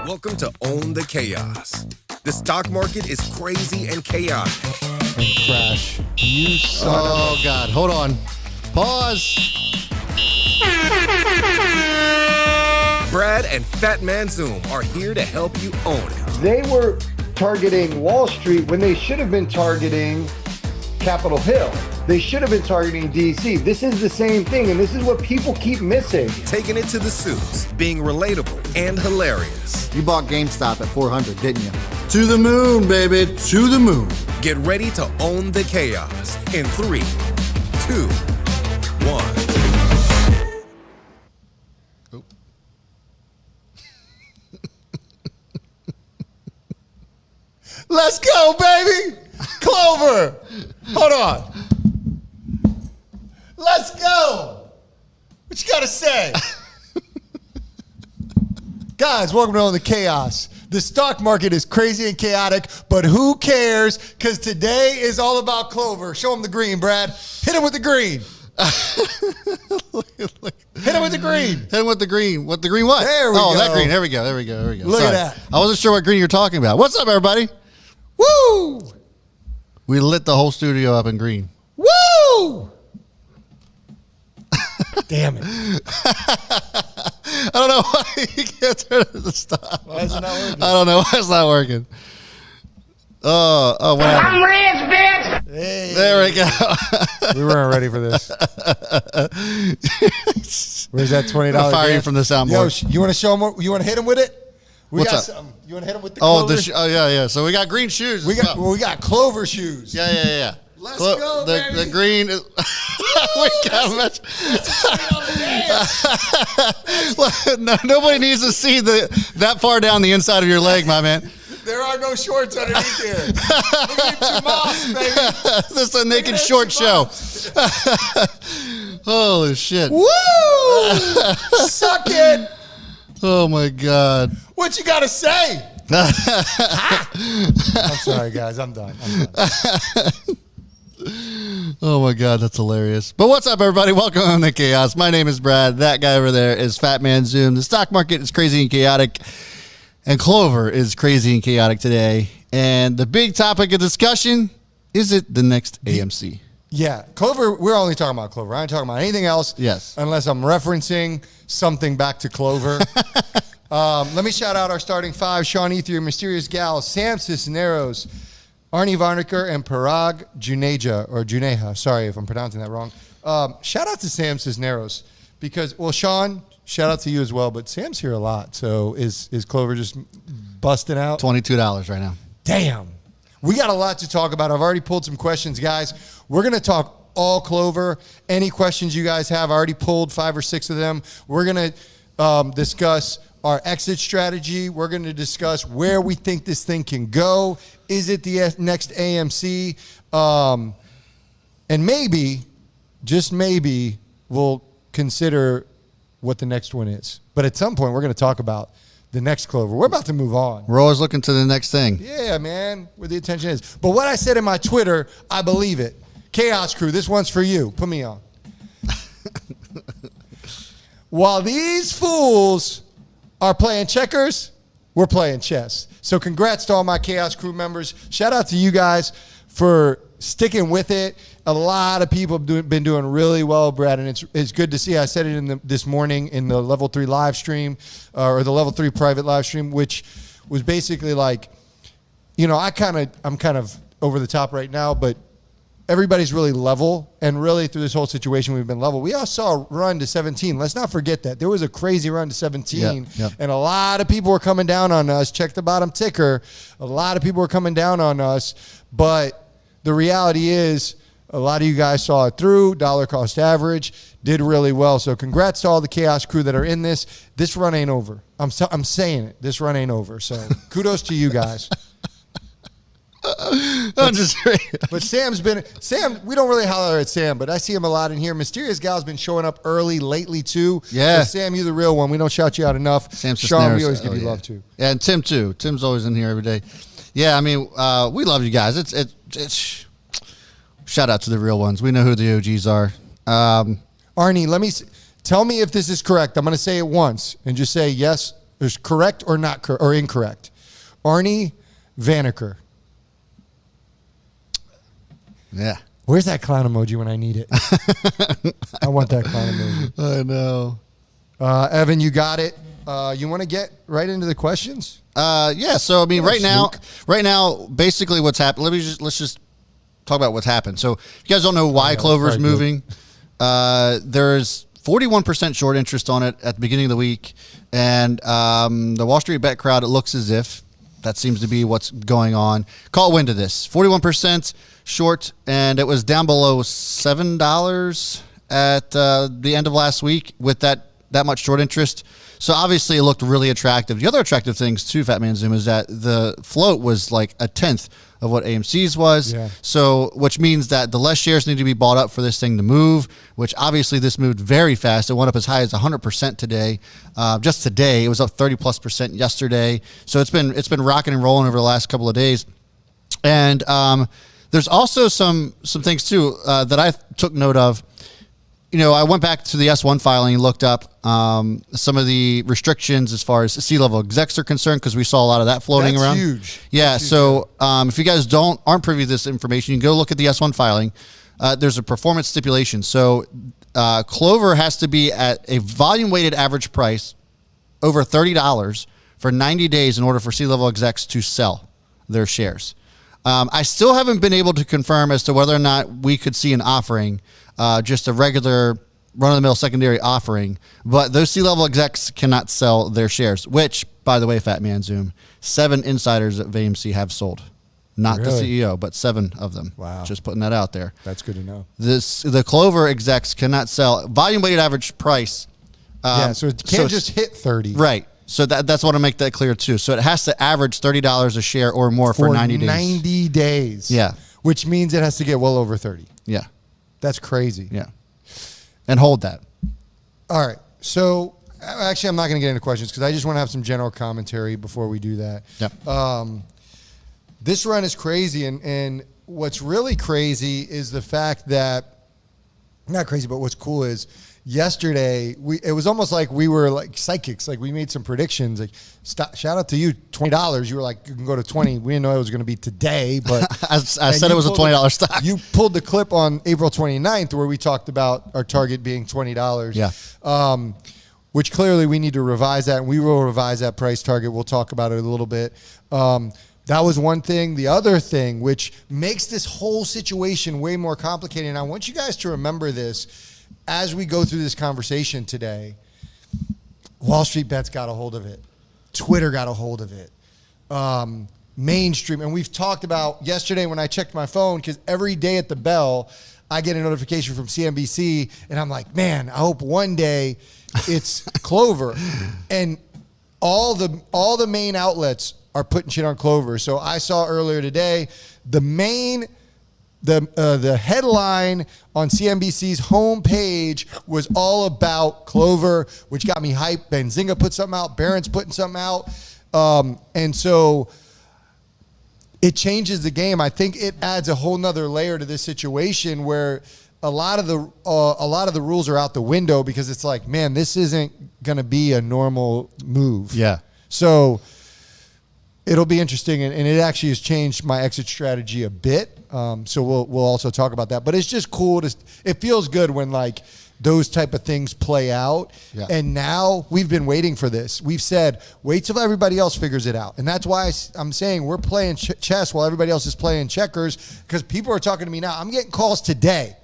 Welcome to Own the Chaos. The stock market is crazy and chaotic. And crash. You son Oh, God. Hold on. Pause. Brad and Fat Man Zoom are here to help you own it. They were targeting Wall Street when they should have been targeting Capitol Hill. They should have been targeting DC. This is the same thing, and this is what people keep missing. Taking it to the suits, being relatable and hilarious. You bought GameStop at 400, didn't you? To the moon, baby. To the moon. Get ready to own the chaos in 3, 2, 1. Oh. Let's go, baby! Clover! Hold on. Let's go! What you gotta say? Guys, welcome to Own the Chaos. The stock market is crazy and chaotic, but who cares? Because today is all about Clover. Show him the green, Brad. Hit him with the green. Hit him with the green. Hit him with the green. What the green what? There we go. Oh, that green. There we go. There we go. There we go. Look at Sorry. that. I wasn't sure what green you're talking about. What's up, everybody? Woo! We lit the whole studio up in green. Woo! Damn it. I don't know why you can't turn it to stop. Why is it not working? I don't know why it's not working. Oh, what happened? I'm rich, bitch. Hey. There we go. We weren't ready for this. Where's that $20? I'll fire you from the soundboard. Yo, you want to show him? You want to hit him with it? We What's got up? something. You want to hit him with the Oh, Clover? yeah. So we got green shoes. we as got well. we got Clover shoes. Yeah. Let's go, baby. The green is. We got much. No, nobody needs to see that far down the inside of your leg, my man. There are no shorts underneath here. Look at them moss, baby. This is a naked short show. Holy shit. Woo! Suck it. Oh, my God. What you got to say? I'm sorry, guys. I'm done. Oh, my God. That's hilarious. But what's up, everybody? Welcome to the Chaos. My name is Brad. That guy over there is Fat Man Zoom. The stock market is crazy and chaotic. And Clover is crazy and chaotic today. And the big topic of discussion, is it the next AMC? Yeah, Clover, we're only talking about Clover. I ain't talking about anything else. Yes. Unless I'm referencing something back to Clover. Let me shout out our starting five: Sean Ethier, Mysterious Gal, Sam Cisneros, Arnie Varniker, and Parag Juneja. Sorry if I'm pronouncing that wrong. Shout out to Sam Cisneros because, well, Sean, shout out to you as well, but Sam's here a lot. So is Clover just busting out? $22 right now. Damn. We got a lot to talk about. I've already pulled some questions, guys. We're going to talk all Clover. Any questions you guys have, I already pulled 5 or 6 of them. We're going to discuss our exit strategy. We're going to discuss where we think this thing can go. Is it the next AMC? And maybe, just maybe, we'll consider what the next one is. But at some point, we're going to talk about the next Clover. We're about to move on. We're always looking to the next thing. Yeah, man, where the attention is. But what I said in my Twitter, I believe it. Chaos Crew, this one's for you. Put me on. While these fools are playing checkers, we're playing chess. So congrats to all my Chaos Crew members. Shout out to you guys for sticking with it. A lot of people have been doing really well, Brad, and it's good to see. I said it this morning in the Level 3 live stream, or the Level 3 private live stream, which was basically like, you know, I'm kind of over the top right now, but everybody's really level, and really through this whole situation, we've been level. We all saw a run to 17. Let's not forget that. There was a crazy run to 17, Yep. and a lot of people were coming down on us. Check the bottom ticker. A lot of people were coming down on us, but the reality is, a lot of you guys saw it through. Dollar cost average did really well. So congrats to all the Chaos Crew that are in this. This run ain't over. I'm saying it. This run ain't over. So kudos to you guys. But Sam, we don't really holler at Sam, but I see him a lot in here. Mysterious Gal's been showing up early lately too. Yeah. So Sam, you're the real one. We don't shout you out enough. Sam Sean, we Cisneros. always give you yeah. love too. Yeah, and Tim too. Tim's always in here every day. Yeah, I mean, we love you guys. It's shout out to the real ones. We know who the OGs are. Arnie, tell me if this is correct. I'm going to say it once and just say yes There's correct or not or incorrect. Arnie Vanaker. Yeah. Where's that clown emoji when I need it? I want that clown emoji. I know. Evan, you got it. You want to get right into the questions? Yeah. So I mean, Thanks, right now, basically what's happened. Let's just talk about what's happened. So if you guys don't know why Clover's moving, there's 41% short interest on it at the beginning of the week, and the Wall Street bet crowd, it looks as if that seems to be what's going on. Call wind to this. 41% short, and it was down below $7 at the end of last week with that much short interest. So obviously it looked really attractive. The other attractive things too, Fat Man Zoom, is that the float was like a tenth of what AMC's was. Yeah. So, which means that the less shares need to be bought up for this thing to move, which obviously this moved very fast. It went up as high as 100% today. Just today, it was up 30+% yesterday. So it's been rocking and rolling over the last couple of days. And there's also some things too that I took note of. You know, I went back to the S1 filing and looked up some of the restrictions as far as C-level execs are concerned, because we saw a lot of that floating That's around. huge. Yeah. That's huge. So if you guys aren't privy to this information, you can go look at the S1 filing. There's a performance stipulation. So Clover has to be at a volume weighted average price over $30 for 90 days in order for C-level execs to sell their shares. I still haven't been able to confirm as to whether or not we could see an offering, just a regular run-of-the-mill secondary offering. But those C-level execs cannot sell their shares, which, by the way, Fat Man Zoom, 7 insiders at AMC have sold. Not Really? the CEO, but 7 of them. Wow. Just putting that out there. That's good to know. The Clover execs cannot sell. Volume-weighted average price. So it can't just hit 30. Right. So that's what I make that clear too. So it has to average $30 a share or more for 90 days. 90 days. Yeah. Which means it has to get well over 30. Yeah. That's crazy. Yeah. And hold that. All right. So actually, I'm not going to get into questions because I just want to have some general commentary before we do that. Yep. This run is crazy. And what's really crazy is the fact that, not crazy, but what's cool is yesterday, it was almost like we were like psychics. Like we made some predictions. Like, shout out to you, $20. You were like, you can go to 20. We didn't know it was going to be today, but I said it was a $20 stock. You pulled the clip on April 29th where we talked about our target being $20. Yeah. Which clearly we need to revise that, and we will revise that price target. We'll talk about it a little bit. That was one thing. The other thing, which makes this whole situation way more complicated, and I want you guys to remember this as we go through this conversation today. Wall Street Bets got a hold of it. Twitter got a hold of it. Mainstream. And we've talked about yesterday when I checked my phone, because every day at the bell, I get a notification from CNBC, and I'm like, man, I hope one day it's Clover. And all the main outlets are putting shit on Clover. So I saw earlier today the headline on CNBC's homepage was all about Clover, which got me hyped. Benzinga put something out. Barron's putting something out. And so it changes the game. I think it adds a whole nother layer to this situation where a lot of the rules are out the window, because it's like, man, this isn't going to be a normal move. Yeah. So it'll be interesting, and it actually has changed my exit strategy a bit. So we'll also talk about that. But it's just cool it feels good when like those type of things play out. Yeah. And now we've been waiting for this. We've said, wait till everybody else figures it out. And that's why I'm saying we're playing chess while everybody else is playing checkers, because people are talking to me now. I'm getting calls today.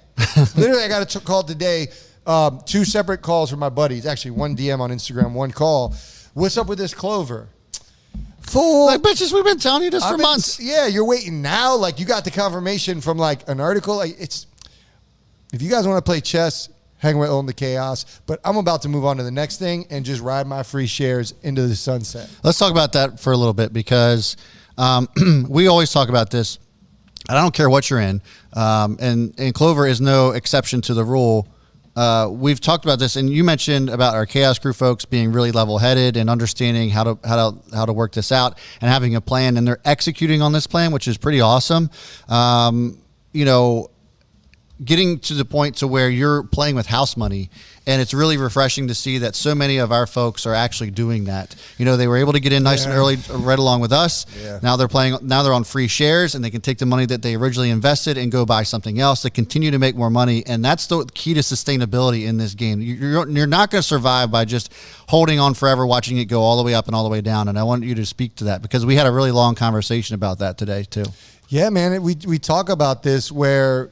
Literally, I got a call today, 2 separate calls from my buddies. Actually, one DM on Instagram, one call. What's up with this Clover? Fool. Like, bitches, we've been telling you this for months. Yeah, you're waiting now. Like, you got the confirmation from like an article. Like, if you guys want to play chess, hang with Own the Chaos. But I'm about to move on to the next thing and just ride my free shares into the sunset. Let's talk about that for a little bit, because we always talk about this. I don't care what you're in, and Clover is no exception to the rule. We've talked about this, and you mentioned about our Chaos Crew folks being really level-headed and understanding how to work this out and having a plan, and they're executing on this plan, which is pretty awesome. You know, getting to the point to where you're playing with house money, and it's really refreshing to see that so many of our folks are actually doing that. You know, they were able to get in nice and early right along with us. Yeah. Now they're on free shares, and they can take the money that they originally invested and go buy something else to continue to make more money. And that's the key to sustainability in this game. You're not going to survive by just holding on forever, watching it go all the way up and all the way down. And I want you to speak to that, because we had a really long conversation about that today too. Yeah, man. We talk about this where,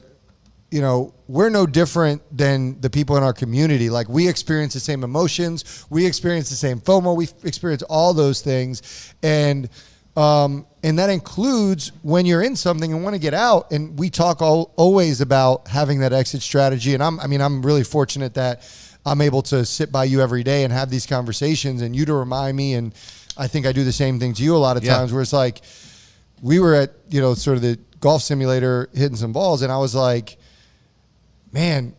you know, we're no different than the people in our community. Like, we experience the same emotions. We experience the same FOMO. We experience all those things. And that includes when you're in something and want to get out. And we talk always about having that exit strategy. And I'm really fortunate that I'm able to sit by you every day and have these conversations, and you to remind me. And I think I do the same thing to you a lot of times, where it's like, we were at, you know, sort of the golf simulator hitting some balls, and I was like, man,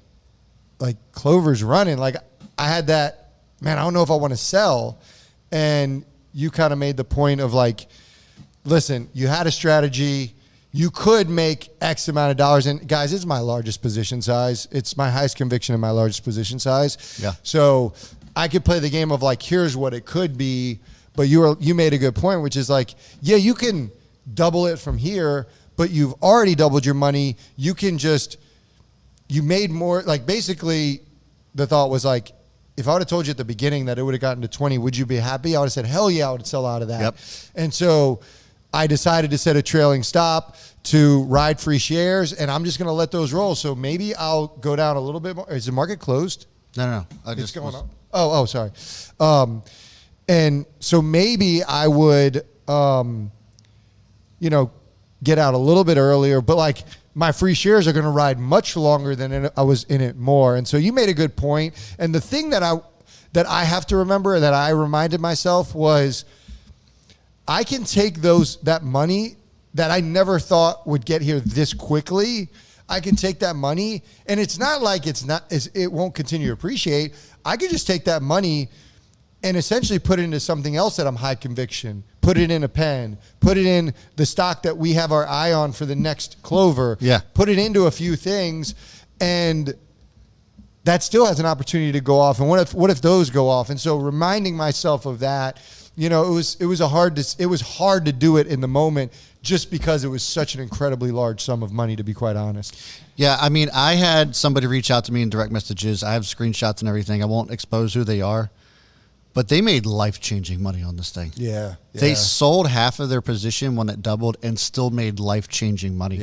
like, Clover's running. Like, I had that, man, I don't know if I want to sell. And you kind of made the point of like, listen, you had a strategy. You could make X amount of dollars. And guys, it's my largest position size. It's my highest conviction in my largest position size. Yeah. So I could play the game of like, here's what it could be. But you made a good point, which is like, yeah, you can double it from here, but you've already doubled your money. You can just, you made more. Like, basically the thought was like, if I would have told you at the beginning that it would have gotten to 20, would you be happy? I would have said, hell yeah, I would sell out of that. Yep. And so I decided to set a trailing stop to ride free shares, and I'm just going to let those roll. So maybe I'll go down a little bit more. Is the market closed? No. It's going up. Oh, sorry. And so maybe I would, get out a little bit earlier, but like, my free shares are going to ride much longer than I was in it more. And so you made a good point. And the thing that I have to remember, that I reminded myself, was I can take that money that I never thought would get here this quickly. I can take that money, and it's not like it won't continue to appreciate. I could just take that money and essentially put it into something else that I'm high conviction. Put it in a pen. Put it in the stock that we have our eye on for the next Clover. Yeah. Put it into a few things, and that still has an opportunity to go off. And what if those go off? And so reminding myself of that, you know, it was hard to do it in the moment, just because it was such an incredibly large sum of money, to be quite honest. Yeah, I mean, I had somebody reach out to me in direct messages. I have screenshots and everything. I won't expose who they are. But they made life-changing money on this thing. Yeah. They sold half of their position when it doubled and still made life-changing money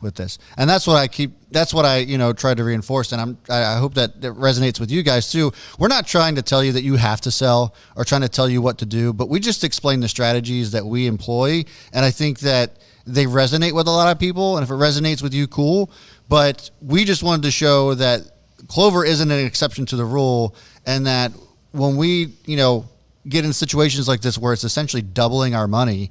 with this. And that's what I try to reinforce. And I hope that it resonates with you guys too. We're not trying to tell you that you have to sell or trying to tell you what to do, but we just explain the strategies that we employ. And I think that they resonate with a lot of people. And if it resonates with you, cool. But we just wanted to show that Clover isn't an exception to the rule, and that when we, get in situations like this where it's essentially doubling our money,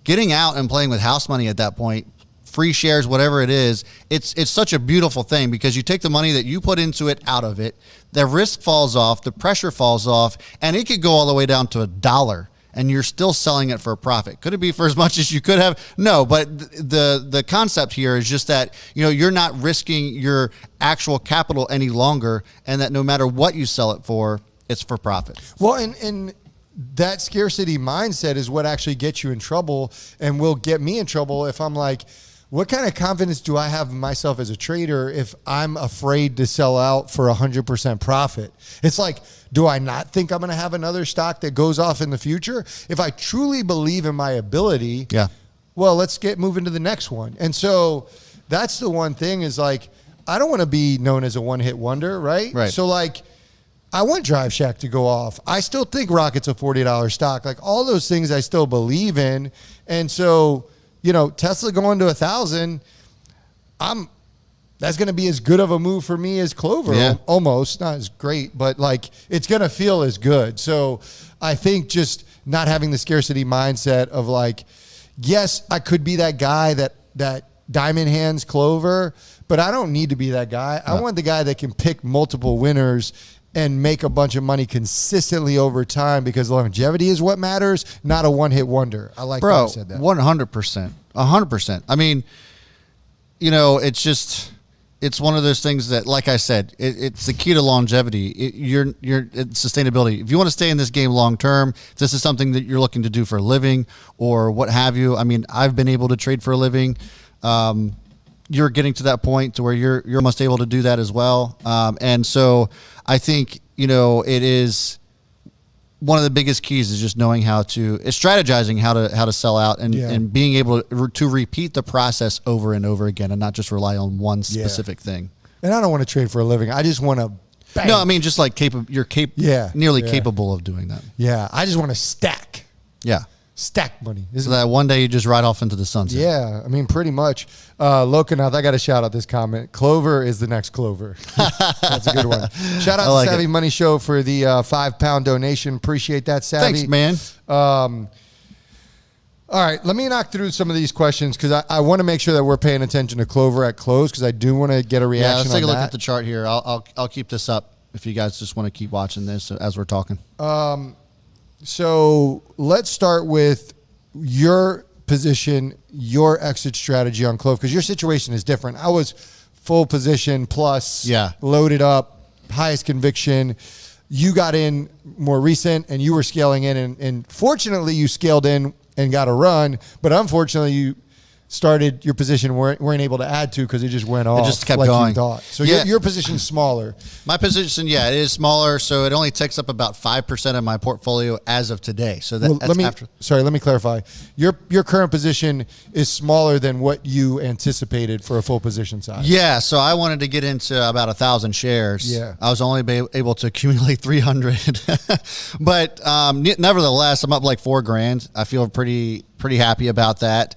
getting out and playing with house money at that point, free shares, whatever it is, it's such a beautiful thing, because you take the money that you put into it out of it, the risk falls off, the pressure falls off, and it could go all the way down to $1, and you're still selling it for a profit. Could it be for as much as you could have? No, but the concept here is just that, you're not risking your actual capital any longer, and that no matter what you sell it for, it's for profit. Well, and that scarcity mindset is what actually gets you in trouble, and will get me in trouble if I'm like, what kind of confidence do I have in myself as a trader if I'm afraid to sell out for 100% profit? It's like, do I not think I'm going to have another stock that goes off in the future? If I truly believe in my ability, well, let's get moving to the next one. And so that's the one thing, is like, I don't want to be known as a one-hit wonder, right? So like, I want Drive Shack to go off. I still think Rocket's a $40 stock. Like, all those things I still believe in. And so, Tesla going to 1,000, that's going to be as good of a move for me as Clover. Almost, not as great, but like, it's going to feel as good. So I think just not having the scarcity mindset of like, yes, I could be that guy that diamond hands Clover, but I don't need to be that guy. I want the guy that can pick multiple winners and make a bunch of money consistently over time, because longevity is what matters, not a one-hit wonder. I like how you said that. 100%. 100%. I mean, it's it's one of those things that, like I said, it's the key to longevity. It's sustainability. If you want to stay in this game long term, if this is something that you're looking to do for a living or what have you. I mean, I've been able to trade for a living. You're getting to that point to where you're almost able to do that as well. And so I think, it is one of the biggest keys is just knowing strategizing how to sell out and being able to repeat the process over and over again and not just rely on one specific thing. And I don't want to trade for a living. I just want to bank. No, I mean, just like nearly capable of doing that. Yeah. I just want to stack. Yeah. Stack money. So that one day you just ride off into the sunset. Yeah, I mean, pretty much. Lokanath, I got to shout out this comment. Clover is the next Clover. That's a good one. Shout out to Savvy Money Show for the £5 donation. Appreciate that, Savvy. Thanks, man. All right, let me knock through some of these questions because I want to make sure that we're paying attention to Clover at close because I do want to get a reaction on that. Let's take a look at the chart here. I'll keep this up if you guys just want to keep watching this as we're talking. So let's start with your position, your exit strategy on Clove, because your situation is different. I was full position plus loaded up, highest conviction. You got in more recent and you were scaling in and fortunately you scaled in and got a run, but unfortunately you started your position weren't able to add to because it just went off. It just kept like going. You thought. So your position's smaller. My position, it is smaller, so it only takes up about 5% of my portfolio as of today. So let me clarify. Your current position is smaller than what you anticipated for a full position size. Yeah, so I wanted to get into about 1,000 shares. Yeah, I was only able to accumulate 300, but nevertheless, I'm up like $4,000. I feel pretty happy about that.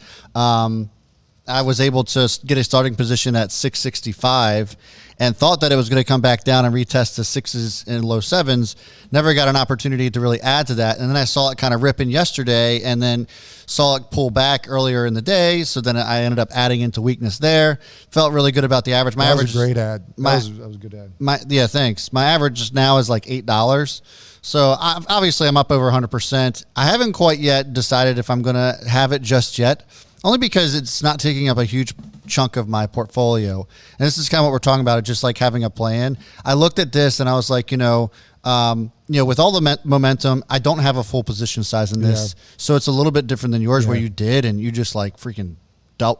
I was able to get a starting position at 665 and thought that it was going to come back down and retest the sixes and low sevens. Never got an opportunity to really add to that. And then I saw it kind of ripping yesterday and then saw it pull back earlier in the day. So then I ended up adding into weakness there. Felt really good about the average. My average was a great ad. That was a good ad. Thanks. My average now is like $8. So obviously I'm up over 100%. I haven't quite yet decided if I'm going to have it just yet, only because it's not taking up a huge chunk of my portfolio. And this is kind of what we're talking about, just like having a plan. I looked at this and I was like, with all the momentum, I don't have a full position size in this. Yeah. So it's a little bit different than yours where you did and you just like freaking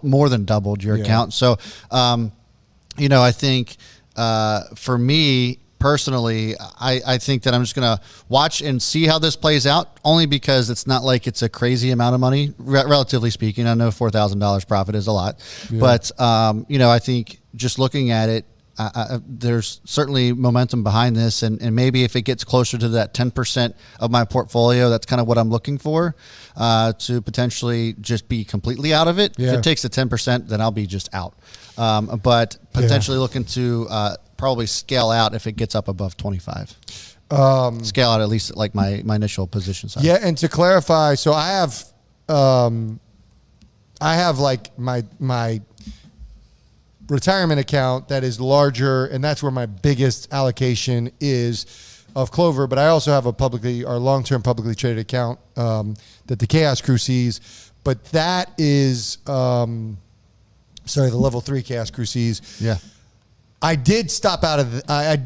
more than doubled your account. So, I think for me, personally, I think that I'm just going to watch and see how this plays out, only because it's not like it's a crazy amount of money, relatively speaking. I know $4,000 profit is a lot, but, I think just looking at it, there's certainly momentum behind this, and maybe if it gets closer to that 10% of my portfolio, that's kind of what I'm looking for, to potentially just be completely out of it. If it takes the 10%, then I'll be just out. But potentially looking to probably scale out if it gets up above 25. Scale out at least at like my initial position size. Yeah, and to clarify, so I have like my retirement account that is larger, and that's where my biggest allocation is of Clover. But I also have our long-term publicly traded account that the Chaos Crew sees. But that is, the level 3 Chaos Crew sees. Yeah. I did stop out of I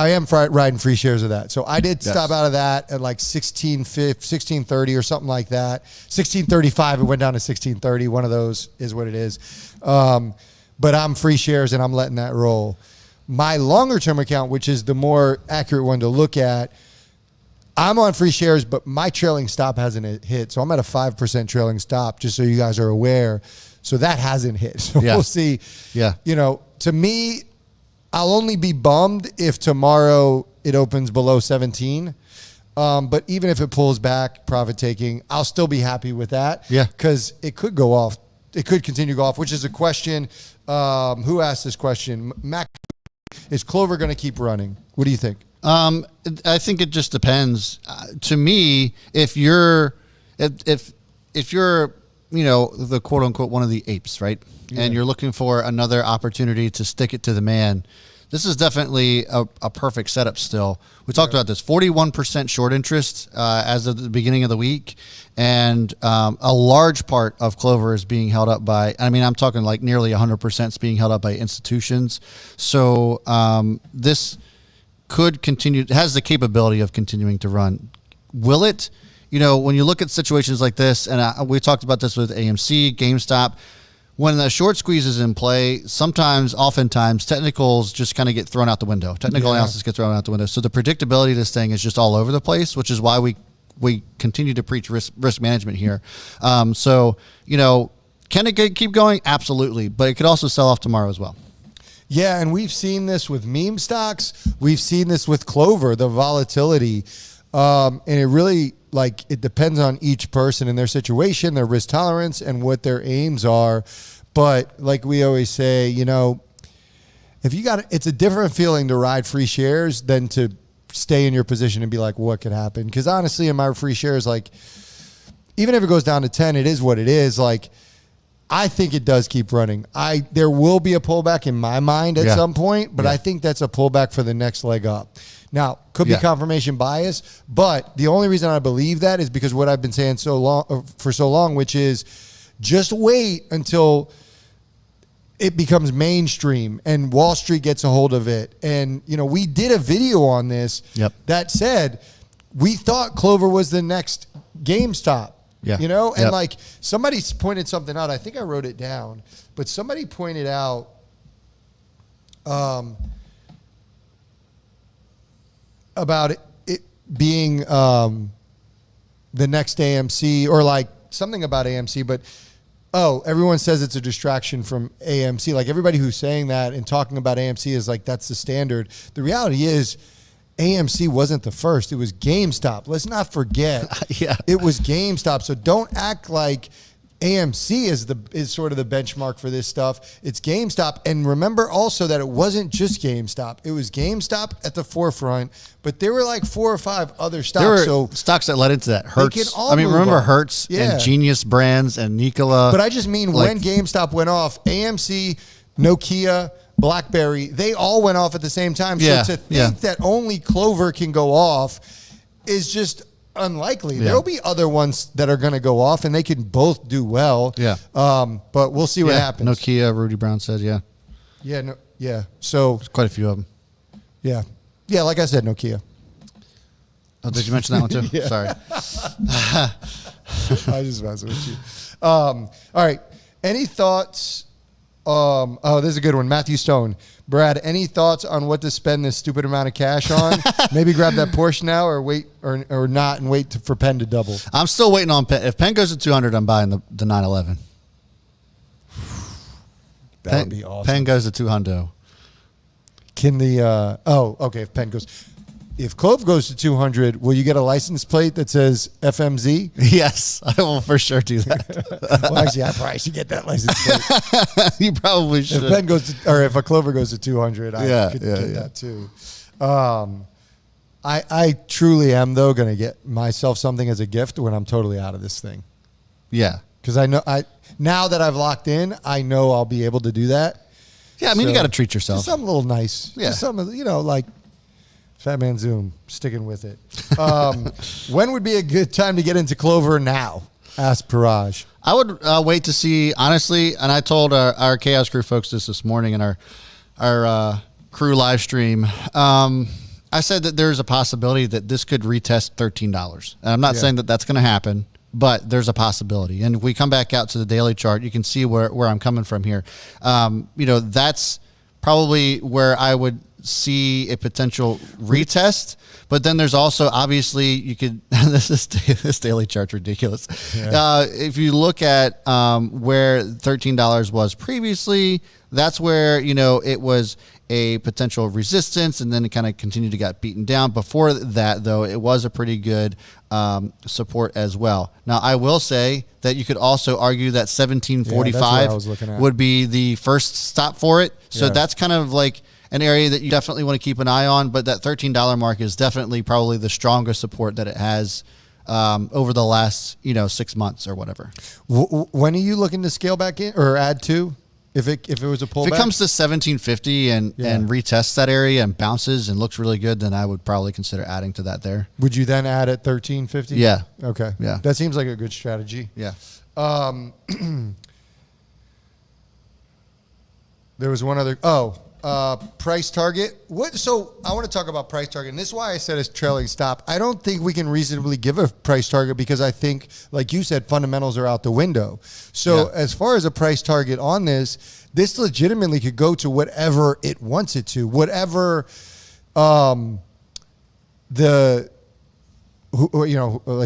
am riding free shares of that. So I did stop out of that at like 1630 or something like that. 1635, it went down to 1630. One of those is what it is. But I'm free shares and I'm letting that roll. My longer term account, which is the more accurate one to look at, I'm on free shares, but my trailing stop hasn't hit. So I'm at a 5% trailing stop, just so you guys are aware. So that hasn't hit. So we'll see. Yeah. To me, I'll only be bummed if tomorrow it opens below 17. But even if it pulls back, profit taking, I'll still be happy with that. Yeah. Because it could go off. It could continue to go off, which is a question. Who asked this question? Mac, is Clover going to keep running? What do you think? I think it just depends. To me, if you're the quote unquote one of the apes, right? Yeah. And you're looking for another opportunity to stick it to the man, This is definitely a perfect setup still. We talked about this, 41% short interest as of the beginning of the week. And a large part of Clover is being held up by, I'm talking like nearly 100% is being held up by institutions. So this could continue, has the capability of continuing to run. Will it? When you look at situations like this, and we talked about this with AMC, GameStop, when the short squeeze is in play, oftentimes, technicals just kind of get thrown out the window. Technical analysis gets thrown out the window. So the predictability of this thing is just all over the place, which is why we continue to preach risk management here. Can it keep going? Absolutely. But it could also sell off tomorrow as well. Yeah, and we've seen this with meme stocks. We've seen this with Clover, the volatility. And it really, it depends on each person and their situation, their risk tolerance, and what their aims are. But like we always say, if you it's a different feeling to ride free shares than to stay in your position and be like, what could happen? Because honestly, in my free shares, even if it goes down to 10, it is what it is. I think it does keep running. There will be a pullback in my mind at some point, but I think that's a pullback for the next leg up. Now, could be confirmation bias, but the only reason I believe that is because what I've been saying for so long, which is just wait until it becomes mainstream and Wall Street gets a hold of it. And, we did a video on this that said we thought Clover was the next GameStop. Yeah. And somebody pointed something out. I think I wrote it down, but somebody pointed out about it being the next AMC or something about AMC, but everyone says it's a distraction from AMC. Everybody who's saying that and talking about AMC is that's the standard. The reality is AMC wasn't the first. It was GameStop. Let's not forget. It was GameStop. So don't act like AMC is sort of the benchmark for this stuff. It's GameStop. And remember also that it wasn't just GameStop. It was GameStop at the forefront, but there were 4 or 5 other stocks. There were stocks that led into that. Hertz. Remember Hertz and Genius Brands and Nikola. But I just mean when GameStop went off, AMC, Nokia, BlackBerry, they all went off at the same time. So to think that only Clover can go off is just unlikely. There'll be other ones that are going to go off, and they can both do well. But we'll see what happens. Nokia, Rudy Brown said, So there's quite a few of them. Yeah. Like I said, Nokia. Oh, did you mention that one too? Sorry. I just messing with you. All right. Any thoughts? This is a good one. Matthew Stone. Brad, any thoughts on what to spend this stupid amount of cash on? Maybe grab that Porsche now or wait or not and wait for Penn to double. I'm still waiting on Penn. If Penn goes to 200, I'm buying the 911. That would be awesome. Penn goes to 200. Can if Penn goes... If Clov goes to 200, will you get a license plate that says FMZ? Yes, I will for sure do that. Well, actually, I probably should get that license plate. You probably should. If Penn goes to, or if a Clover goes to 200, I could get that too. I truly am though going to get myself something as a gift when I'm totally out of this thing. Yeah, because now that I've locked in, I know I'll be able to do that. Yeah, you got to treat yourself. Just something a little nice. Yeah, just something Fat Man Zoom, sticking with it. When would be a good time to get into Clover now? Asked Paraj. I would wait to see, honestly, and I told our Chaos Crew folks this morning in our crew live stream. I said that there's a possibility that this could retest $13. And I'm not saying that that's going to happen, but there's a possibility. And if we come back out to the daily chart, you can see where I'm coming from here. That's probably where I would see a potential retest, but then there's also obviously you could this daily chart's ridiculous. If you look at where $13 was previously, that's where it was a potential resistance, and then it kind of continued to get beaten down. Before that, though, it was a pretty good support as well. Now, I will say that you could also argue that 1745 would be the first stop for it. So that's kind of an area that you definitely want to keep an eye on, but that $13 mark is definitely probably the strongest support that it has over the last 6 months or whatever. When are you looking to scale back in or add to? If it was a pullback? If it comes to 1750 and retests that area and bounces and looks really good, then I would probably consider adding to that there. Would you then add at 1350? Yeah. Okay. Yeah. That seems like a good strategy. Yeah. There was one other. Price target. So I want to talk about price target. And this is why I said it's trailing stop. I don't think we can reasonably give a price target because I think, like you said, fundamentals are out the window. So as far as a price target on this legitimately could go to whatever it wants it to, whatever let's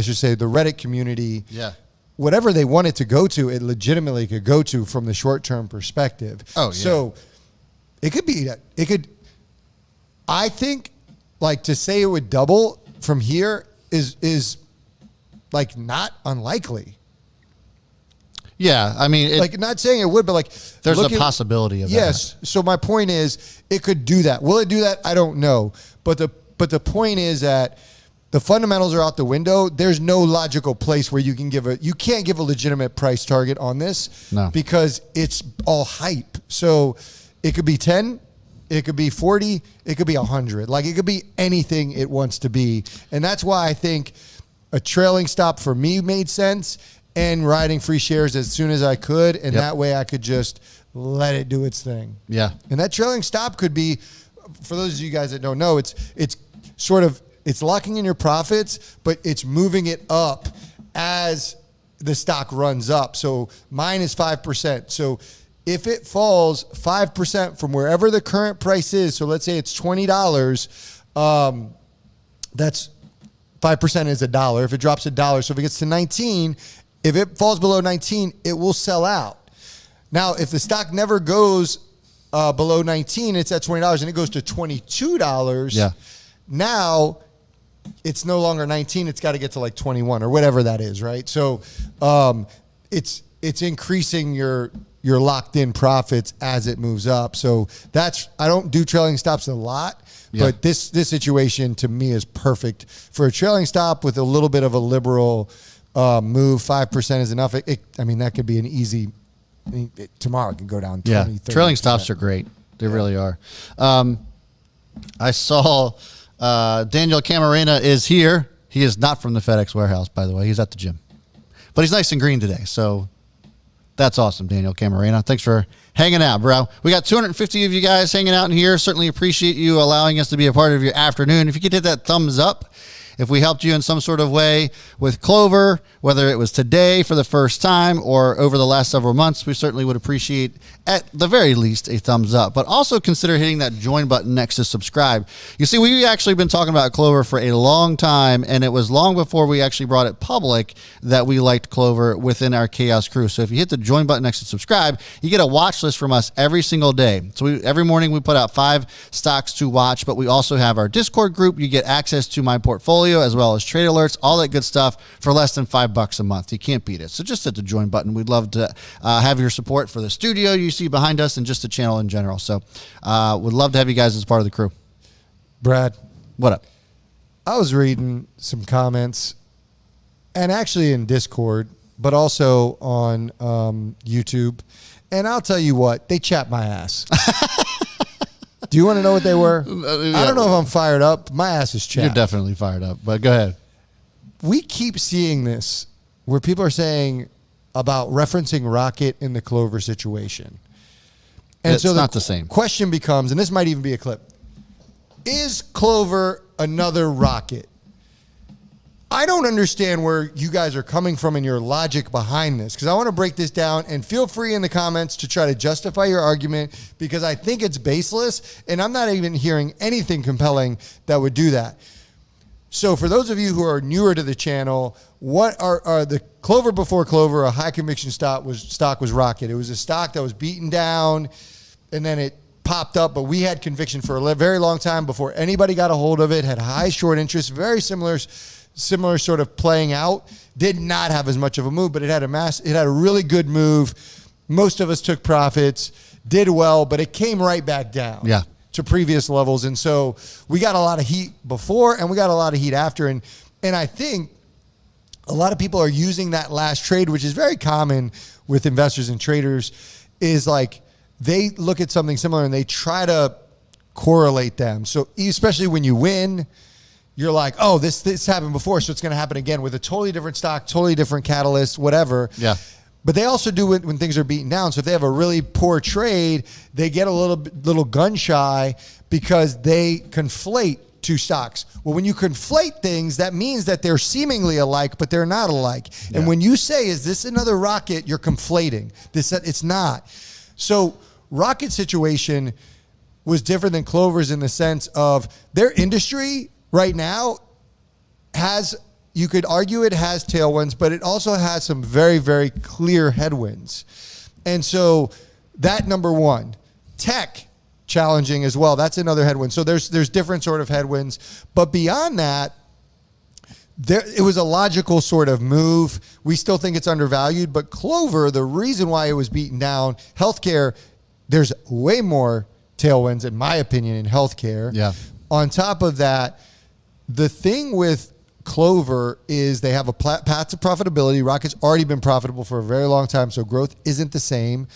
just say the Reddit community. Yeah. Whatever they want it to go to, it legitimately could go to from the short-term perspective. Oh, yeah. So it could be that. I think, like, to say it would double from here is like not unlikely. Yeah, I mean, Like, not saying it would, but like there's a possibility of that. Yes. So my point is, it could do that. Will it do that? I don't know. But the point is that the fundamentals are out the window. There's no logical place where you can't give a legitimate price target on this. No. Because it's all hype. So it could be 10, it could be 40, it could be 100. Like, it could be anything it wants to be. And that's why I think a trailing stop for me made sense, and riding free shares as soon as I could. And that way I could just let it do its thing. Yeah. And that trailing stop could be, for those of you guys that don't know, it's sort of, it's locking in your profits, but it's moving it up as the stock runs up. So mine is 5%. So if it falls 5% from wherever the current price is, so let's say it's $20, that's 5% is $1. If it drops $1, so if it gets to 19, if it falls below 19, it will sell out. Now, if the stock never goes below 19, it's at $20 and it goes to $22. Yeah. Now it's no longer 19. It's got to get to like 21 or whatever that is, right? So it's increasing your locked in profits as it moves up. So I don't do trailing stops a lot, but this situation to me is perfect for a trailing stop with a little bit of a liberal move. 5% is enough. That could be an easy. Tomorrow it can go down 20, 30%. Trailing stops are great. They really are. I saw Daniel Camarena is here. He is not from the FedEx warehouse, by the way. He's at the gym. But he's nice and green today, so that's awesome, Daniel Camarena. Thanks for hanging out, bro. We got 250 of you guys hanging out in here. Certainly appreciate you allowing us to be a part of your afternoon. If you could hit that thumbs up, if we helped you in some sort of way with Clover, whether it was today for the first time or over the last several months, we certainly would appreciate, at the very least, a thumbs up. But also consider hitting that join button next to subscribe. You see, we've actually been talking about Clover for a long time, and it was long before we actually brought it public that we liked Clover within our Chaos crew. So if you hit the join button next to subscribe, you get a watch list from us every single day. So every morning we put out 5 stocks to watch, but we also have our Discord group. You get access to my portfolio as well as trade alerts, all that good stuff for less than $5 a month. You can't beat it. So just hit the join button. We'd love to have your support for the studio you see behind us and just the channel in general. So would love to have you guys as part of the crew. Brad, what up? I was reading some comments, and actually in Discord, but also on YouTube, and I'll tell you what, they chapped my ass. Do you want to know what they were? I don't know if I'm fired up. My ass is chapped. You're definitely fired up, but go ahead. We keep seeing this where people are saying about referencing Rocket in the Clover situation. And it's so not the same. Question becomes, and this might even be a clip, is Clover another Rocket? I don't understand where you guys are coming from and your logic behind this, because I want to break this down, and feel free in the comments to try to justify your argument, because I think it's baseless, and I'm not even hearing anything compelling that would do that. So for those of you who are newer to the channel, what are the Clover before Clover, a high conviction stock was Rocket. It was a stock that was beaten down, and then it popped up, but we had conviction for a very long time before anybody got a hold of it, had high short interest, very similar sort of playing out. Did not have as much of a move, but it had a really good move. Most of us took profits, did well, but it came right back down to previous levels. And so we got a lot of heat before, and we got a lot of heat after. And I think a lot of people are using that last trade, which is very common with investors and traders, is like, they look at something similar and they try to correlate them. So especially when you win, you're like, oh, this happened before, so it's going to happen again with a totally different stock, totally different catalyst, whatever. Yeah. But they also do it when things are beaten down. So if they have a really poor trade, they get a little gun shy because they conflate two stocks. Well, when you conflate things, that means that they're seemingly alike, but they're not alike. Yeah. And when you say, is this another Rocket, you're conflating. It's not. So Rocket situation was different than Clover's in the sense of their industry right now has, you could argue it has tailwinds, but it also has some very, very clear headwinds. And so that number one. Tech, challenging as well. That's another headwind. So there's different sort of headwinds. But beyond that, it was a logical sort of move. We still think it's undervalued. But Clover, the reason why it was beaten down, healthcare, there's way more tailwinds, in my opinion, in healthcare. Yeah. On top of that, the thing with Clover is they have a path to profitability. Rocket's already been profitable for a very long time, so growth isn't the same.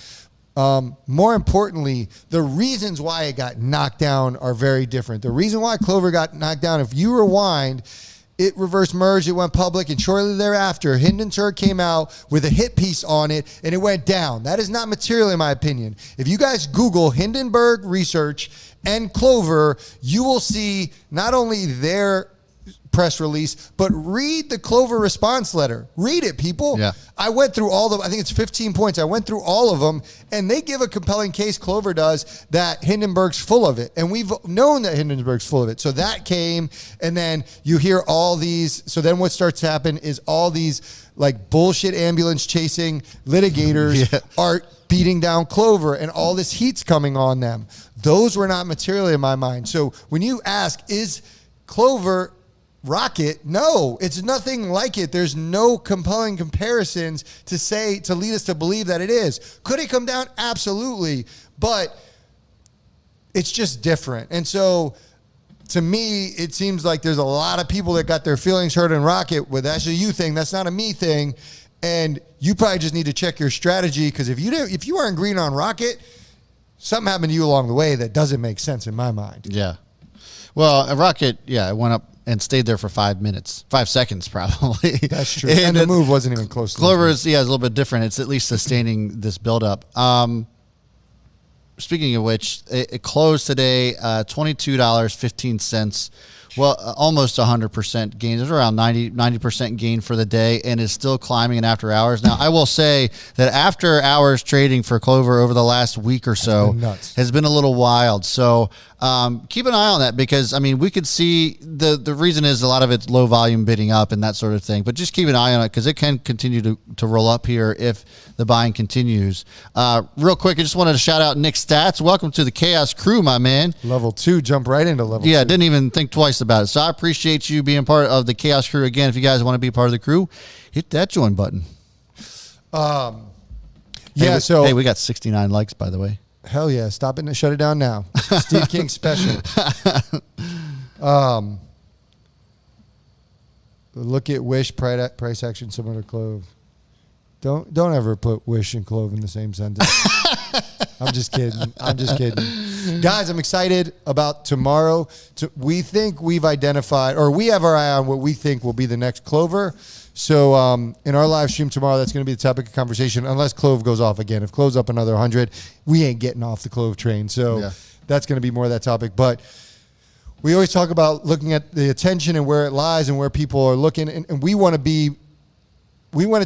More importantly, the reasons why it got knocked down are very different. The reason why Clover got knocked down, if you rewind, it reverse merged, it went public, and shortly thereafter, Hindenburg came out with a hit piece on it, and it went down. That is not material, in my opinion. If you guys Google Hindenburg Research and Clover, you will see not only their press release, but read the Clover response letter. Read it, people. Yeah. I went through all of, I think it's 15 points. I went through all of them, and they give a compelling case, Clover does, that Hindenburg's full of it. And we've known that Hindenburg's full of it. So that came, and then you hear all these. So then what starts to happen is all these like bullshit ambulance chasing litigators are beating down Clover, and all this heat's coming on them. Those were not material in my mind. So when you ask, is Clover Rocket? No, it's nothing like it. There's no compelling comparisons to lead us to believe that it is. Could it come down? Absolutely. But it's just different. And so to me, it seems like there's a lot of people that got their feelings hurt in Rocket. Well, that's a you thing. That's not a me thing. And you probably just need to check your strategy, because if you aren't green on Rocket, something happened to you along the way that doesn't make sense in my mind. Yeah. Well, a Rocket, it went up and stayed there for 5 minutes, 5 seconds probably. That's true. And the move wasn't even close to Clover is a little bit different. It's at least sustaining this buildup. Speaking of which, it closed today $22.15. Well, almost 100% gain. There's around 90% gain for the day, and is still climbing in after hours. Now, I will say that after hours trading for Clover over the last week or so has been a little wild. So keep an eye on that, because, I mean, we could see the reason is a lot of it's low volume bidding up and that sort of thing. But just keep an eye on it, because it can continue to roll up here if the buying continues. Real quick, I just wanted to shout out Nick Stats. Welcome to the Chaos Crew, my man. Level 2, jump right into level 2. Yeah, didn't even think twice about it. So I appreciate you being part of the Chaos Crew. Again, if you guys want to be part of the crew, hit that join button. Hey, we got 69 likes, by the way. Hell yeah. Stop it and shut it down now. Steve King special. Look at Wish price action similar to Clove. Don't ever put Wish and Clove in the same sentence. I'm just kidding. Guys, I'm excited about tomorrow. We think we've identified, or we have our eye on what we think will be the next Clover. So in our live stream tomorrow, that's going to be the topic of conversation, unless Clove goes off again. If Clove's up another 100, we ain't getting off the Clove train. So that's going to be more of that topic. But we always talk about looking at the attention and where it lies and where people are looking. And we want it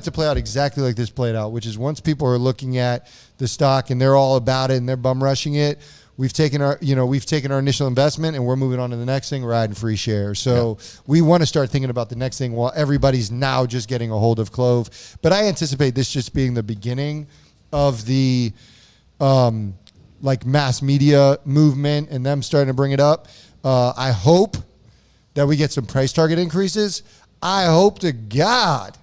to play out exactly like this played out, which is once people are looking at the stock and they're all about it and they're bum rushing it, we've taken our initial investment and we're moving on to the next thing, riding free shares. So we want to start thinking about the next thing while everybody's now just getting a hold of Clove. But I anticipate this just being the beginning of the mass media movement and them starting to bring it up. I hope that we get some price target increases. I hope to God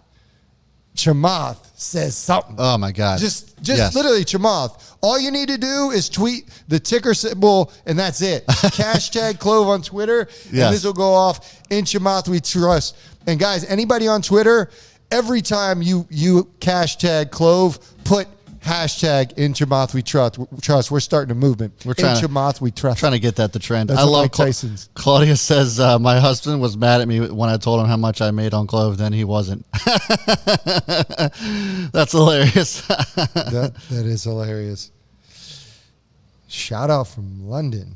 Chamath says something. Oh my God. Just literally Chamath. All you need to do is tweet the ticker symbol and that's it. Hashtag Clove on Twitter and this will go off. In Chamath we trust. And guys, anybody on Twitter, every time you hashtag Clove, put Hashtag in Chamath we trust. We're starting a movement. We're trying in Chamath we trust. Trying to get that to trend. That's I what love Mike Tyson's. Claudia says my husband was mad at me when I told him how much I made on Clov. Then he wasn't. That's hilarious. that is hilarious. Shout out from London.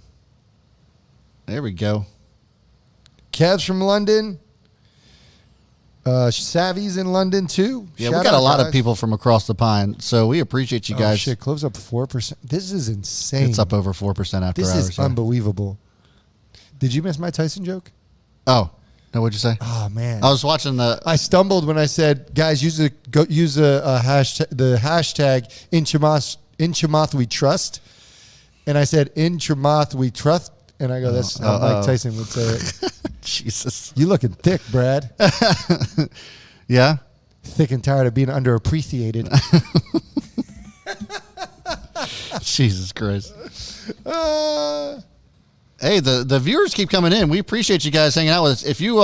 There we go. Kev's from London. Savvy's in London too. Yeah, Shout we got out, a lot guys. of people from across the pond, so we appreciate you guys. Oh, shit, Clove's up 4%. This is insane. It's up over 4% after This hours. is unbelievable. Did you miss my Tyson joke? Oh, no, what'd you say? Oh man, I was watching the. I stumbled when I said, "Guys, use a hashtag, the hashtag in Chamath we trust," and I said, "In Chamath we trust," and I go, "That's how Mike Tyson would say it." Jesus, You looking thick, Brad? yeah. Thick and tired of being underappreciated. Jesus Christ. Hey, the viewers keep coming in. We appreciate you guys hanging out with us. If you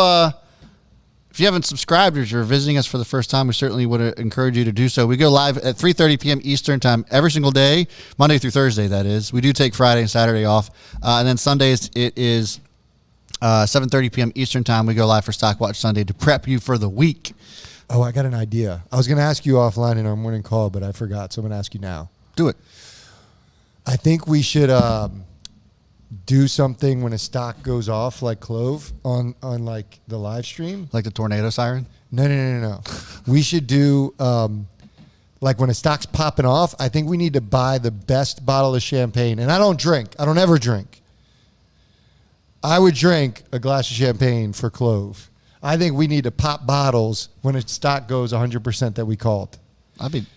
haven't subscribed or you're visiting us for the first time, we certainly would encourage you to do so. We go live at 3:30 p.m. Eastern time every single day, Monday through Thursday, that is. We do take Friday and Saturday off. And then Sundays, it is 7:30 p.m. Eastern time. We go live for Stock Watch Sunday to prep you for the week. Oh, I got an idea. I was going to ask you offline in our morning call, but I forgot, so I'm going to ask you now. Do it. I think we should do something when a stock goes off, like Clov, on like the live stream. Like the tornado siren? No. We should do like when a stock's popping off. I think we need to buy the best bottle of champagne. And I don't drink. I don't ever drink. I would drink a glass of champagne for Clov. I think we need to pop bottles when a stock goes 100% that we called.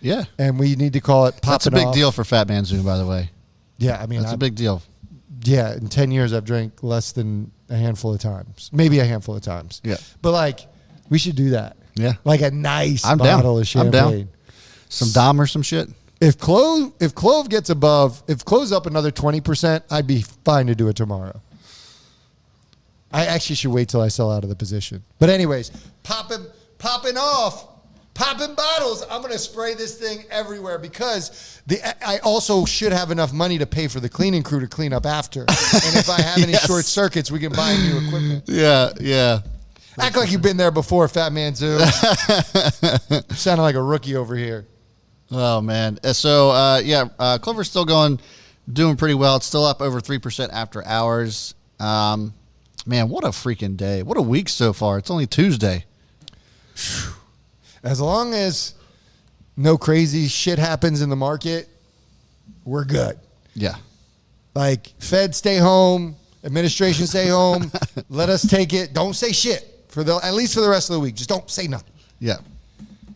Yeah. And we need to call it popping off. That's a big deal for Fat Man Zoom, by the way. Yeah, I mean, that's a big deal. Yeah, in 10 years, I've drank less than a handful of times. Maybe a handful of times. Yeah. But, like, we should do that. Yeah. Like a nice I'm bottle down. of champagne. I'm down. Some Dom or some shit. If Clove gets above, if Clove's up another 20%, I'd be fine to do it tomorrow. I actually should wait till I sell out of the position. But anyways, popping bottles. I'm going to spray this thing everywhere because I also should have enough money to pay for the cleaning crew to clean up after. And if I have any short circuits, we can buy new equipment. Yeah. Act like you've been there before, Fat Man Zoo. Sounding like a rookie over here. Oh, man. So, Clover's still doing pretty well. It's still up over 3% after hours. Man, what a freaking day. What a week so far. It's only Tuesday. As long as no crazy shit happens in the market, we're good. Yeah. Like, Fed stay home, administration stay home. Let us take it. Don't say shit at least for the rest of the week. Just don't say nothing. Yeah.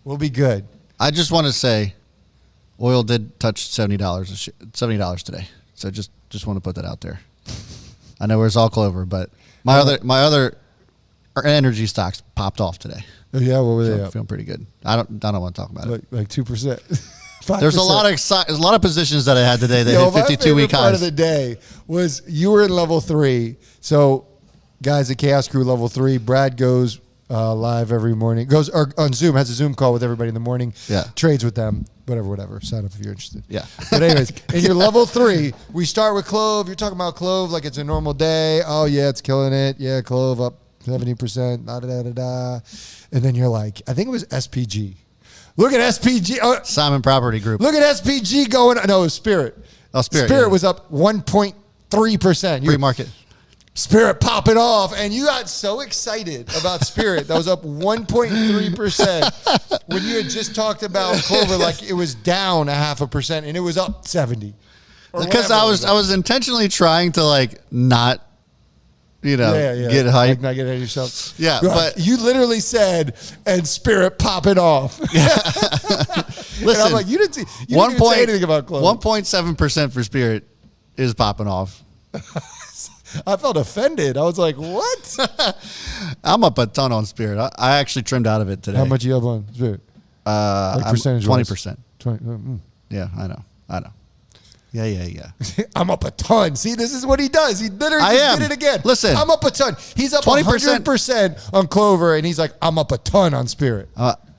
We'll be good. I just want to say oil did touch $70 today. So just want to put that out there. I know it's all Clover, but my other energy stocks popped off today. Yeah, what were they up? Feeling pretty good. I don't want to talk about it. Like 2%. 5%. There's a lot of positions that I had today that hit 52-week highs. Part of the day was you were in level 3. So, guys, the Chaos Crew level 3. Brad goes live every morning. Goes on Zoom, has a Zoom call with everybody in the morning. Yeah. Trades with them. Whatever. Sign up if you're interested. Yeah. But anyways, in your level 3, we start with Clove. You're talking about Clove like it's a normal day. Oh, yeah, it's killing it. Yeah, Clove up 70%. Da-da-da-da-da. And then you're like, I think it was SPG. Look at SPG. Oh, Simon Property Group. look at SPG going. No, it was Spirit. Oh, Spirit. Spirit Yeah. was up 1.3%. Pre-market. Spirit popping off, and you got so excited about Spirit that was up 1.3% when you had just talked about Clover like it was down 0.5%, and it was up 70. Because I was intentionally trying to like not, get hyped. Like not get ahead of yourself. Yeah, but you literally said, "And Spirit popping off." Listen, and I'm like, you didn't even say anything about Clover. 1.7% for Spirit is popping off. I felt offended. I was like, "What?" I'm up a ton on Spirit. I actually trimmed out of it today. How much you have on Spirit? Like I'm percentage? 20%. 20. Yeah, I know. Yeah. I'm up a ton. See, this is what he does. He literally did it again. Listen. I'm up a ton. He's up 20%. 100% on Clover, and he's like, I'm up a ton on Spirit.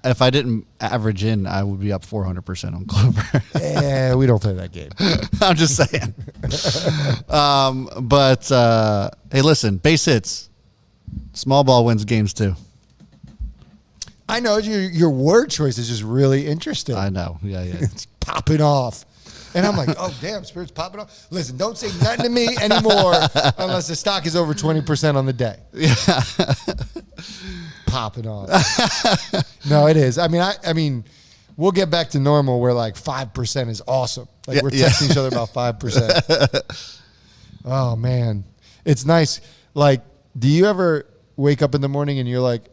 if I didn't average in, I would be up 400% on Clover. Yeah, we don't play that game. I'm just saying. But hey, listen, base hits. Small ball wins games too. I know your word choice is just really interesting. I know. Yeah. It's popping off. And I'm like, oh, damn, Spirit's popping off. Listen, don't say nothing to me anymore unless the stock is over 20% on the day. Yeah. Popping off. No, it is. I mean, we'll get back to normal where like 5% is awesome. Like we're texting each other about 5%. Oh, man. It's nice. Like, do you ever wake up in the morning and you're like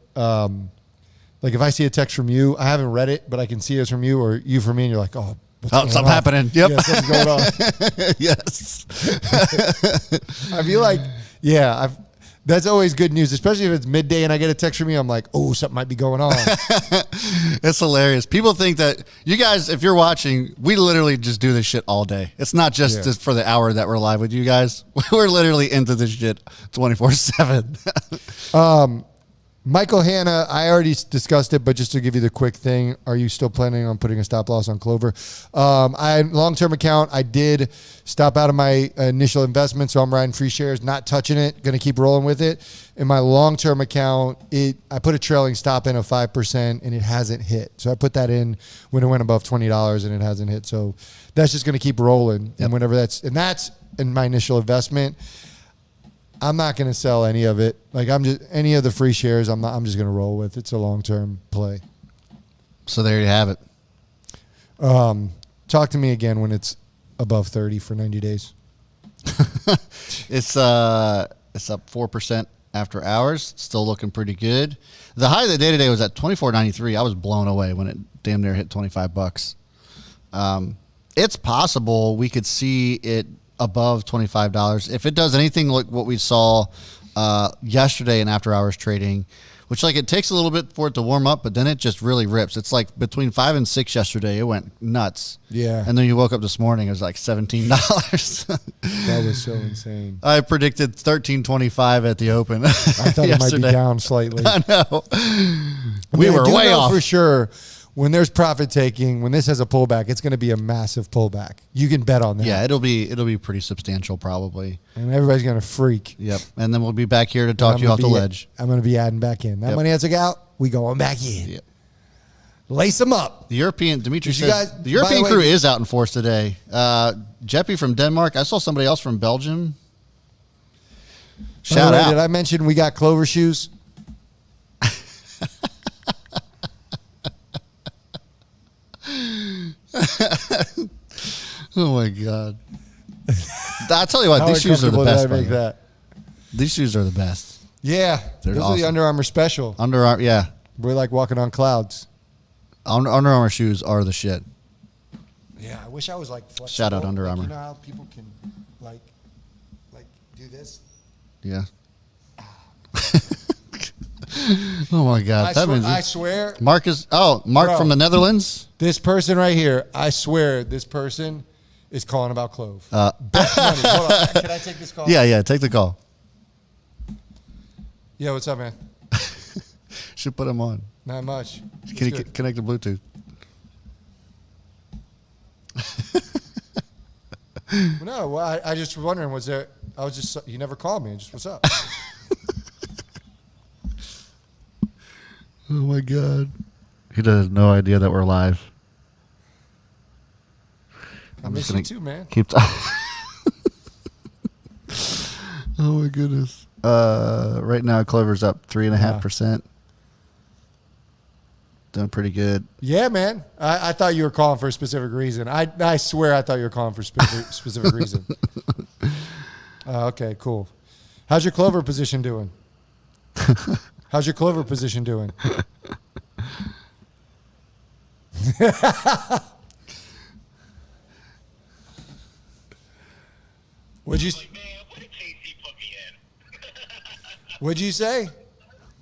if I see a text from you, I haven't read it, but I can see it's from you or you from me, and you're like, oh, something happening. Yep. Yeah, something's going on. Yes. I feel like, that's always good news, especially if it's midday and I get a text from you. I'm like, oh, something might be going on. It's hilarious. People think that you guys, if you're watching, we literally just do this shit all day. It's not just for the hour that we're live with you guys. We're literally into this shit 24/7. Michael Hanna, I already discussed it, but just to give you the quick thing, are you still planning on putting a stop loss on Clover? Long-term account, I did stop out of my initial investment, so I'm riding free shares, not touching it, going to keep rolling with it. In my long-term account, I put a trailing stop in of 5%, and it hasn't hit. So I put that in when it went above $20, and it hasn't hit. So that's just going to keep rolling. Yep. And that's in my initial investment. I'm not going to sell any of it. Like any of the free shares. I'm just going to roll with. It's a long-term play. So there you have it. Talk to me again when it's above 30 for 90 days. It's up 4% after hours. Still looking pretty good. The high of the day today was at $24.93. I was blown away when it damn near hit $25. It's possible we could see it above $25 if it does anything like what we saw yesterday in after hours trading, which like it takes a little bit for it to warm up, but then it just really rips. It's like between 5 and 6 yesterday, it went nuts. Yeah. And then you woke up this morning, it was like $17. That was so insane. I predicted $13.25 at the open. I thought it might be down slightly. I know. We were way off for sure. When there's profit taking, when this has a pullback, it's going to be a massive pullback. You can bet on that. Yeah, it'll be pretty substantial probably. And everybody's going to freak. Yep. And then we'll be back here to talk you off the ledge. I'm going to be adding back in. That money has to go out, we going back in. Yep. Lace them up. The European, Dimitri says, the European crew is out in force today. Jeppy from Denmark. I saw somebody else from Belgium. Shout out. Did I mention we got Clover shoes? Oh my God! I tell you what, these shoes are the best. These shoes are the best. Yeah, those are the Under Armour special. Yeah, we're like walking on clouds. Under Armour shoes are the shit. Yeah, I wish I was like flexible. Shout out Under Armour. You know how people can like do this? Yeah. Oh my God! I swear. Mark from the Netherlands. This person right here, I swear, this person is calling about Clov. Bet money. Hold on. Can I take this call? Yeah, take the call. Yeah, what's up, man? Should put him on. Not much. Can you connect the Bluetooth? No, well, I just was wondering, you never called me. Just, what's up? Oh my God. He has no idea that we're live. I miss you too, man. Oh my goodness. Right now Clover's up 3.5%. Doing pretty good. Yeah, man. I thought you were calling for a specific reason. I swear I thought you were calling for a specific reason. Okay, cool. How's your Clover position doing? How's your Clover position doing? What'd you say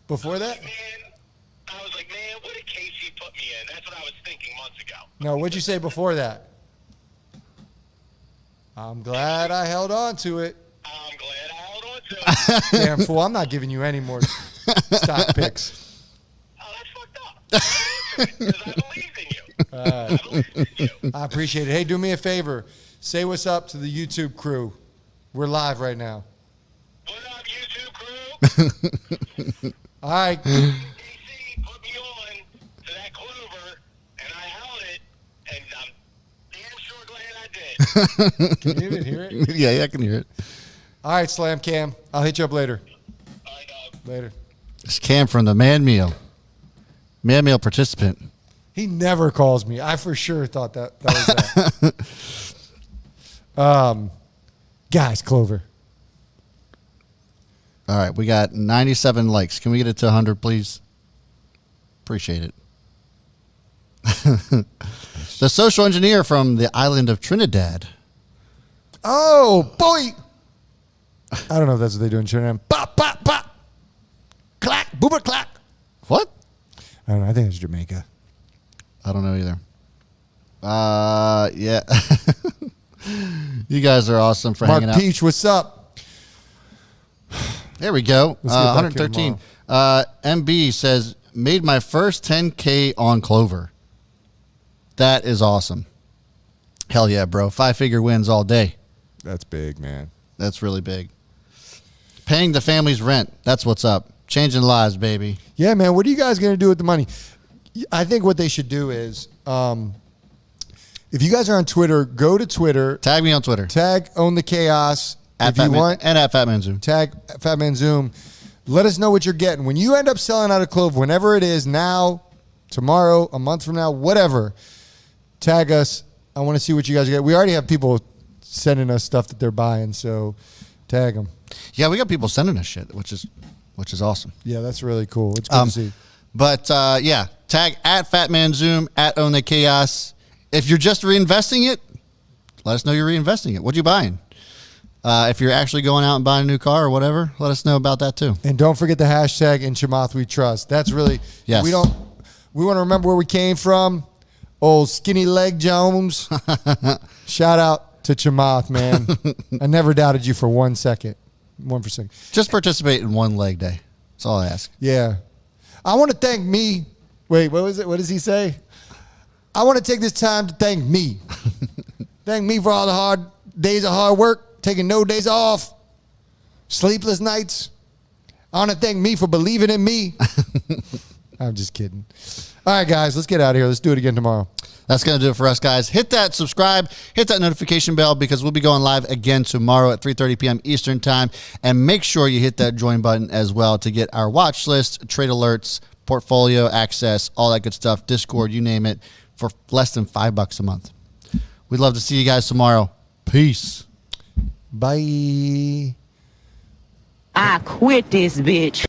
before that? I was like, man, what did Casey put me in? That's what I was thinking months ago. No, what'd you say before that? I'm glad I held on to it. I'm glad I held on to it. Damn fool, I'm not giving you any more stock picks. Oh, that's fucked up. Because I believe in you. I believe in you. I appreciate it. Hey, do me a favor. Say what's up to the YouTube crew. We're live right now. What up, YouTube crew? All right. KC put me on to that Clover, and I held it, and I'm damn sure glad I did. Can you even hear it? Yeah, I can hear it. All right, Slam Cam. I'll hit you up later. All right, dog. Later. It's Cam from the Man Meal participant. He never calls me. I for sure thought that was that. Guys, Clover. All right, we got 97 likes. Can we get it to 100, please? Appreciate it. The social engineer from the island of Trinidad. Oh, boy. I don't know if that's what they do in Trinidad. Pop, pop, pop. Clack, boober, clack. What? I don't know. I think it's Jamaica. I don't know either. Yeah. You guys are awesome for Mark hanging out. Peach, what's up? There we go. Let's get back here 113. MB says, made my first 10K on Clover. That is awesome. Hell yeah, bro. 5-figure wins all day. That's big, man. That's really big. Paying the family's rent. That's what's up. Changing lives, baby. Yeah, man. What are you guys going to do with the money? I think what they should do is, if you guys are on Twitter, go to Twitter. Tag me on Twitter. Tag Own the Chaos. At If you want, and at Fatman Zoom. tag Fatman Zoom. Let us know what you're getting. When you end up selling out a Clove, whenever it is, now, tomorrow, a month from now, whatever, tag us. I want to see what you guys get. We already have people sending us stuff that they're buying, so tag them. Yeah, we got people sending us shit, which is awesome. Yeah, that's really cool. It's good to see. But yeah, tag at Fatman Zoom, at Own the Chaos. If you're just reinvesting it, let us know you're reinvesting it. What you buying? If you're actually going out and buying a new car or whatever, let us know about that too. And don't forget the hashtag in Chamath We Trust. That's really, Yes. we want to remember where we came from. Old Skinny Leg Jones. Shout out to Chamath, man. I never doubted you for 1 second. 1%. Just participate in one leg day. That's all I ask. Yeah. I want to thank me. Wait, what was it? What does he say? I want to take this time to thank me. Thank me for all the hard days of hard work, taking no days off, sleepless nights. I want to thank me for believing in me. I'm just kidding. All right, guys, let's get out of here. Let's do it again tomorrow. That's going to do it for us, guys. Hit that subscribe, hit that notification bell because we'll be going live again tomorrow at 3:30 p.m. Eastern time. And make sure you hit that join button as well to get our watch list, trade alerts, portfolio access, all that good stuff, Discord, you name it, for less than $5 a month. We'd love to see you guys tomorrow. Peace. Bye. I quit this bitch.